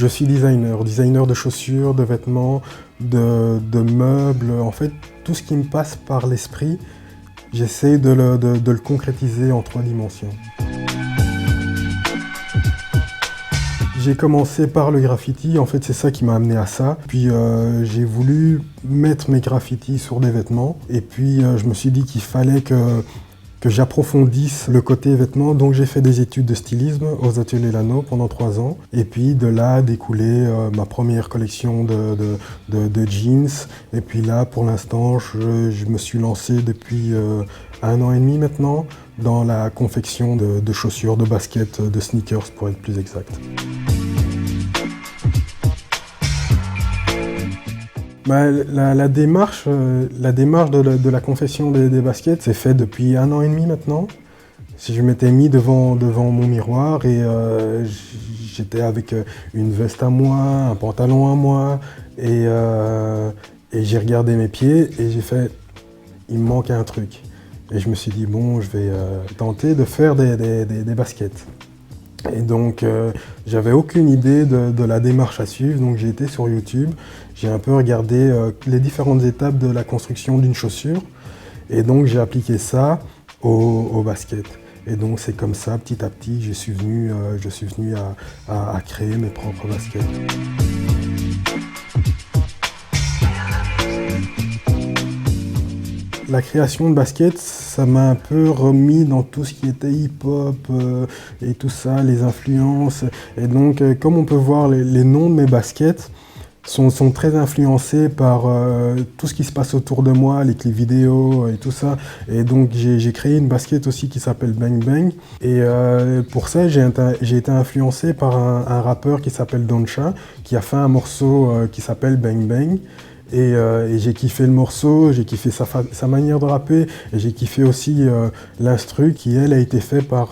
Je suis designer de chaussures, de vêtements, de meubles, en fait tout ce qui me passe par l'esprit, j'essaie de le concrétiser en 3 dimensions. J'ai commencé par le graffiti, en fait c'est ça qui m'a amené à ça. Puis j'ai voulu mettre mes graffitis sur des vêtements et puis je me suis dit qu'il fallait que j'approfondisse le côté vêtements. Donc j'ai fait des études de stylisme aux ateliers Lano pendant 3 ans. Et puis de là a découlé ma première collection de jeans. Et puis là pour l'instant je me suis lancé depuis 1 an et demi maintenant dans la confection de chaussures, de baskets, de sneakers pour être plus exact. La démarche de la confection des baskets, c'est fait depuis 1 an et demi maintenant. Si je m'étais mis devant mon miroir et j'étais avec une veste à moi, un pantalon à moi et j'ai regardé mes pieds et j'ai fait « il me manque un truc ». Et je me suis dit bon, je vais tenter de faire des baskets. Et donc j'avais aucune idée de la démarche à suivre, donc j'ai été sur YouTube, j'ai un peu regardé les différentes étapes de la construction d'une chaussure et donc j'ai appliqué ça au basket. Et donc c'est comme ça, petit à petit, je suis venu à créer mes propres baskets. La création de baskets, ça m'a un peu remis dans tout ce qui était hip-hop et tout ça, les influences. Et donc, comme on peut voir, les noms de mes baskets sont très influencés par tout ce qui se passe autour de moi, les clips vidéo et tout ça. Et donc, j'ai créé une basket aussi qui s'appelle Bang Bang. Et pour ça, j'ai été influencé par un rappeur qui s'appelle Doncha, qui a fait un morceau qui s'appelle Bang Bang. Et j'ai kiffé le morceau, j'ai kiffé sa manière de rapper et j'ai kiffé aussi l'instru qui, elle, a été fait par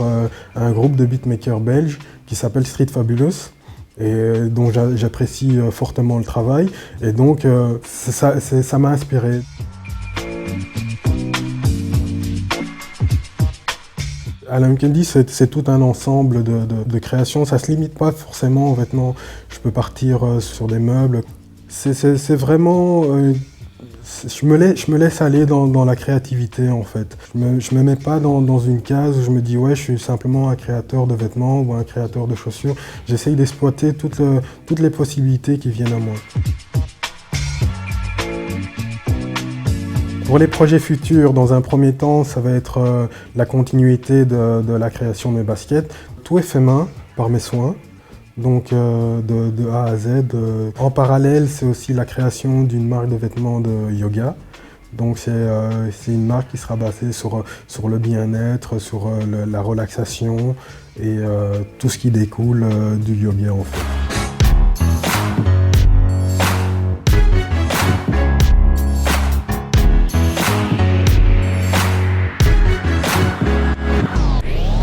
un groupe de beatmakers belges qui s'appelle Street Fabulous et dont j'apprécie fortement le travail. Et donc, ça m'a inspiré. Alan Candy, c'est tout un ensemble de créations. Ça ne se limite pas forcément aux vêtements. Je peux partir sur des meubles. C'est vraiment... je me laisse aller dans la créativité en fait. Je me mets pas dans une case où je me dis ouais je suis simplement un créateur de vêtements ou un créateur de chaussures. J'essaye d'exploiter toutes les possibilités qui viennent à moi. Pour les projets futurs, dans un premier temps, ça va être la continuité de la création de mes baskets. Tout est fait main par mes soins. Donc de A à Z. En parallèle, c'est aussi la création d'une marque de vêtements de yoga. Donc c'est une marque qui sera basée sur le bien-être, sur la relaxation et tout ce qui découle du yoga en fait.